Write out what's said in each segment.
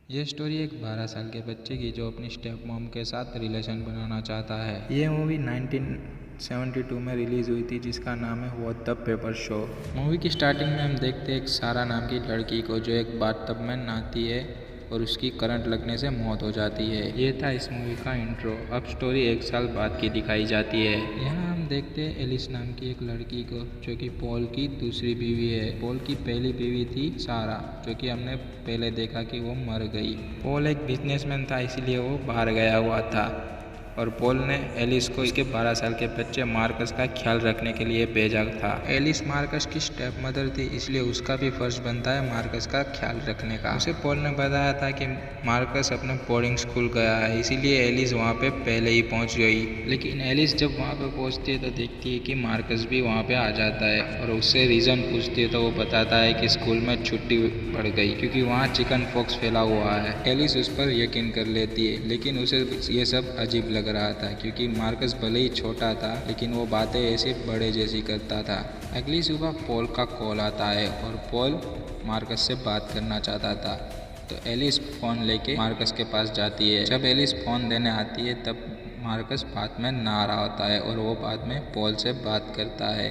ये स्टोरी एक 12 साल के बच्चे की जो अपनी स्टेप मॉम के साथ रिलेशन बनाना चाहता है। ये मूवी 1972 में रिलीज हुई थी जिसका नाम है what the paper show. Movie की स्टार्टिंग में हम देखते हैं एक सारा नाम की लड़की को जो एक बाथटब में नहाती है और उसकी करंट लगने से मौत हो जाती है। ये था इस मूवी का इंट्रो। अब स्टोरी 1 साल बाद की दिखाई जाती है। यहाँ हम देखते हैं एलिस नाम की एक लड़की को जो कि पॉल की दूसरी बीवी है। पॉल की पहली बीवी थी सारा, जो कि हमने पहले देखा कि वो मर गई। पॉल एक बिजनेसमैन था इसलिए वो बाहर गया हुआ था और पॉल ने एलिस को इसके 12 साल के बच्चे मार्कस का ख्याल रखने के लिए भेजा था। एलिस मार्कस की स्टेप मदर थी इसलिए उसका भी फर्ज बनता है मार्कस का ख्याल रखने का। उसे पॉल ने बताया था कि मार्कस अपने बोर्डिंग स्कूल गया है, इसीलिए एलिस वहाँ पे पहले ही पहुँच गई। लेकिन एलिस जब वहाँ पे पहुँचती है तो देखती है कि मार्कस भी वहाँ पे आ जाता है और उससे रीज़न पूछती है तो वो बताता है कि स्कूल में छुट्टी पड़ गई क्योंकि वहाँ चिकन पॉक्स फैला हुआ है। एलिस उस पर यकीन कर लेती है, लेकिन उसे ये सब अजीब लग रहा था क्योंकि मार्कस भले ही छोटा था लेकिन वो बातें ऐसे बड़े जैसी करता था। अगली सुबह पॉल का कॉल आता है और पॉल मार्कस से बात करना चाहता था तो एलिस फ़ोन लेके मार्कस के पास जाती है। जब एलिस फ़ोन देने आती है तब मार्कस बात में ना आ रहा होता है और वो बाद में पॉल से बात करता है।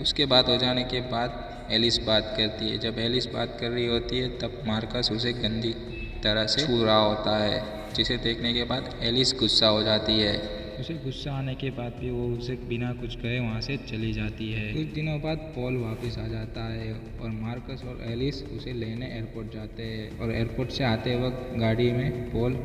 उसके बात हो जाने के बाद एलिस बात करती है। जब एलिस बात कर रही होती है तब मार्कस उसे गंदी तरह से छू रहा होता है, जिसे देखने के बाद एलिस गुस्सा हो जाती है। उसे गुस्सा आने के बाद भी वो उसे बिना कुछ कहे वहाँ से चली जाती है। कुछ दिनों बाद पॉल वापस आ जाता है और मार्कस और एलिस उसे लेने एयरपोर्ट जाते हैं और एयरपोर्ट से आते वक्त गाड़ी में पॉल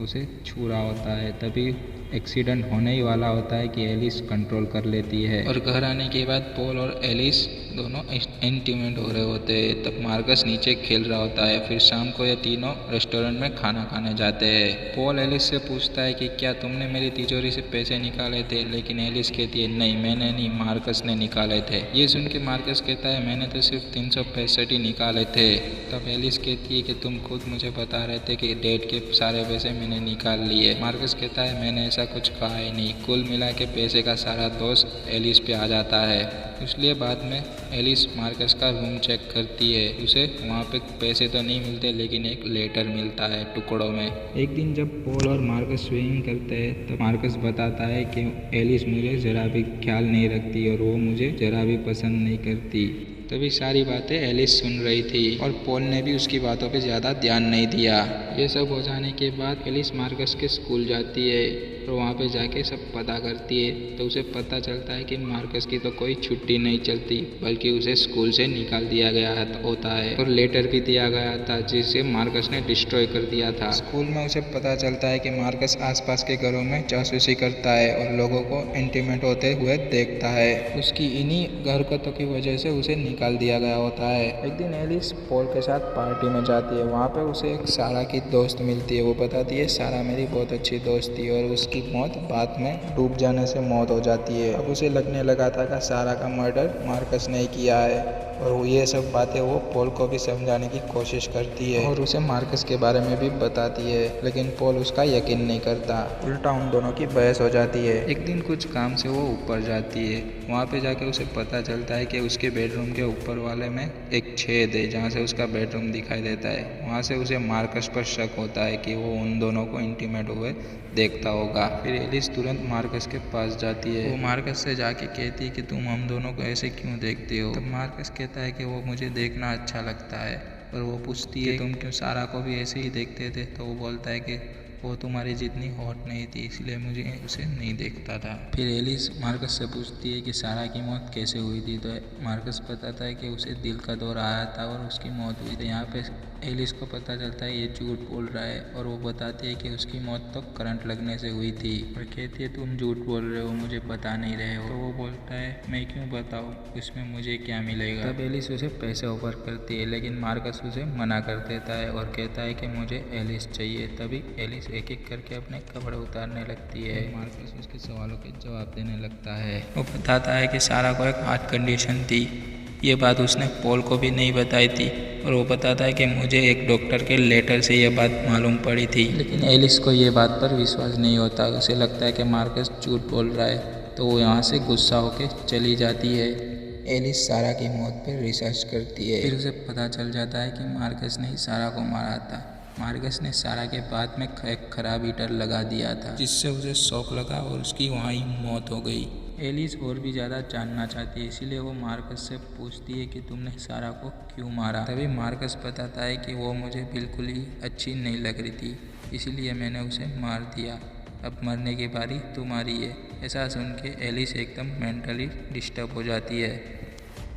उसे छू रहा होता है। तभी एक्सीडेंट होने ही वाला होता है कि एलिस कंट्रोल कर लेती है और घर आने के बाद पॉल और एलिस दोनों इंटीमेट हो रहे होते हैं। तब मार्कस नीचे खेल रहा होता है। फिर शाम को ये तीनों रेस्टोरेंट में खाना खाने जाते हैं। पॉल एलिस से पूछता है कि क्या तुमने मेरी तिजोरी से पैसे निकाले थे, लेकिन एलिस कहती है नहीं मैंने नहीं, मार्कस ने निकाले थे। ये सुन के मार्कस कहता है मैंने तो सिर्फ 365 ही निकाले थे। तब एलिस कहती है कि तुम खुद मुझे बता रहे थे कि डेट के सारे पैसे मैंने निकाल लिए। मार्कस कहता है मैंने ऐसा कुछ कहा ही नहीं। कुल मिला के पैसे का सारा दोष एलिस पे आ जाता है। इसलिए बाद में एलिस मार्कस का रूम चेक करती है। उसे वहाँ पे पैसे तो नहीं मिलते लेकिन एक लेटर मिलता है टुकड़ों में। एक दिन जब पॉल और मार्कस स्विमिंग करते हैं तो मार्कस बताता है कि एलिस मुझे जरा भी ख्याल नहीं रखती और वो मुझे जरा भी पसंद नहीं करती। तभी सारी बातें एलिस सुन रही थी और पॉल ने भी उसकी बातों पे ज़्यादा ध्यान नहीं दिया। ये सब हो जाने के बाद एलिस मार्कस के स्कूल जाती है और वहाँ पे जाके सब पता करती है तो उसे पता चलता है कि मार्कस की तो कोई छुट्टी नहीं चलती बल्कि उसे स्कूल से निकाल दिया गया होता है और लेटर भी दिया गया था जिसे मार्कस ने डिस्ट्रॉय कर दिया था। स्कूल में उसे पता चलता है कि मार्कस आसपास के घरों में जासूसी करता है और लोगों को इंटीमेट होते हुए देखता है। उसकी इन्हीं हरकतों की वजह से उसे निकाल दिया गया होता है। एक दिन एलिस पॉल के साथ पार्टी में जाती है। वहाँ पे उसे एक सारा की दोस्त मिलती है। वो बताती है सारा मेरी बहुत अच्छी दोस्त थी और उसकी मौत बाद में डूब जाने से मौत हो जाती है। अब उसे लगने लगा था कि सारा का मर्डर मार्कस ने किया है और ये सब बातें वो पॉल को भी समझाने की कोशिश करती है और उसे मार्कस के बारे में भी बताती है, लेकिन पॉल उसका यकीन नहीं करता। उल्टा उन दोनों की बहस हो जाती है। एक दिन कुछ काम से वो ऊपर जाती है। वहाँ पे जाके उसे पता चलता है कि उसके बेडरूम के ऊपर वाले में एक छेद है जहाँ से उसका बेडरूम दिखाई देता है। वहाँ से उसे मार्कस पर शक होता है कि वो उन दोनों को इंटीमेट हुए देखता होगा। फिर एलिस तुरंत मार्कस के पास जाती है। वो मार्कस से जाके कहती है कि तुम हम दोनों को ऐसे क्यों देखते हो। तब मार्कस कहता है कि वो मुझे देखना अच्छा लगता है और वो पूछती है तुम क्यों सारा को भी ऐसे ही देखते थे। तो वो बोलता है कि वो तुम्हारी जितनी हॉट नहीं थी इसलिए मुझे उसे नहीं देखता था। फिर एलिस मार्कस से पूछती है कि सारा की मौत कैसे हुई थी। तो मार्कस बताता है कि उसे दिल का दौरा आया था और उसकी मौत हुई थी। यहाँ पे एलिस को पता चलता है ये झूठ बोल रहा है और वो बताती है कि उसकी मौत तो करंट लगने से हुई थी और कहती है तुम झूठ बोल रहे हो, मुझे बता नहीं रहे हो। तो वो बोलता है मैं क्यों बताऊँ, इसमें मुझे क्या मिलेगा। तब एलिस उसे पैसे ऑफर करती है लेकिन मार्कस उसे मना कर देता है और कहता है कि मुझे एलिस चाहिए। तभी एलिस एक एक करके अपने कपड़े उतारने लगती है। मार्कस उसके सवालों के जवाब देने लगता है। वो बताता है कि सारा को एक हार्ट कंडीशन थी। ये बात उसने पॉल को भी नहीं बताई थी और वो बताता है कि मुझे एक डॉक्टर के लेटर से ये बात मालूम पड़ी थी। लेकिन एलिस को ये बात पर विश्वास नहीं होता। उसे लगता है कि मार्कस झूठ बोल रहा है तो वो यहाँ से गुस्सा होकर चली जाती है। एलिस सारा की मौत पर रिसर्च करती है। फिर उसे पता चल जाता है कि मार्कस ने ही सारा को मारा था मार्कस ने सारा के बात में एक खराब हीटर लगा दिया था, जिससे उसे शॉक लगा और उसकी वहाँ ही मौत हो गई। एलिस और भी ज़्यादा जानना चाहती है, इसीलिए वो मार्कस से पूछती है कि तुमने सारा को क्यों मारा। तभी मार्कस बताता है कि वो मुझे बिल्कुल ही अच्छी नहीं लग रही थी, इसीलिए मैंने उसे मार दिया। अब मरने की बारी तुम्हारी है। ऐसा सुन के एलिस एकदम मेंटली डिस्टर्ब हो जाती है।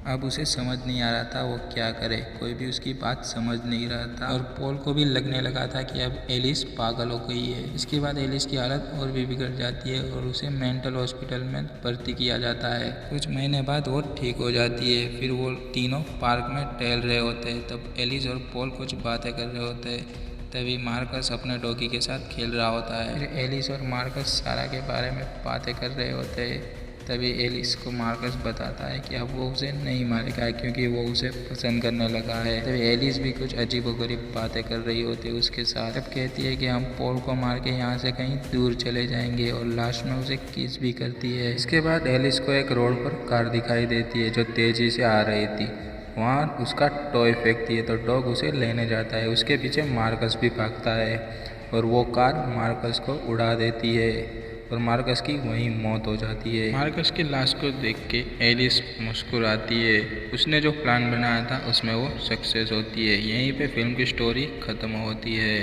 अब उसे समझ नहीं आ रहा था वो क्या करे, कोई भी उसकी बात समझ नहीं रहा था और पॉल को भी लगने लगा था कि अब एलिस पागल हो गई है। इसके बाद एलिस की हालत और भी बिगड़ जाती है और उसे मेंटल हॉस्पिटल में भर्ती किया जाता है। कुछ महीने बाद वो ठीक हो जाती है। फिर वो तीनों पार्क में टहल रहे होते हैं, तब एलिस और पॉल कुछ बातें कर रहे होते हैं। तभी मार्कस अपने डॉगी के साथ खेल रहा होता है। फिर एलिस और मार्कस सारा के बारे में बातें कर रहे होते हैं। तभी एलिस को मार्कस बताता है कि अब वो उसे नहीं मारेगा क्योंकि वो उसे पसंद करने लगा है। तभी एलिस भी कुछ अजीबोगरीब बातें कर रही होती है उसके साथ। तब कहती है कि हम पॉल को मार के यहाँ से कहीं दूर चले जाएंगे और लास्ट में उसे किस भी करती है। इसके बाद एलिस को एक रोड पर कार दिखाई देती है जो तेजी से आ रही थी। वहाँ उसका टॉय फेंकती है तो डॉग उसे लेने जाता है। उसके पीछे मार्कस भी भागता है और वो कार मार्कस को उड़ा देती है और मार्कस की वहीं मौत हो जाती है। मार्कस की लाश को देख के एलिस मुस्कुराती है। उसने जो प्लान बनाया था उसमें वो सक्सेस होती है। यहीं पे फिल्म की स्टोरी खत्म होती है।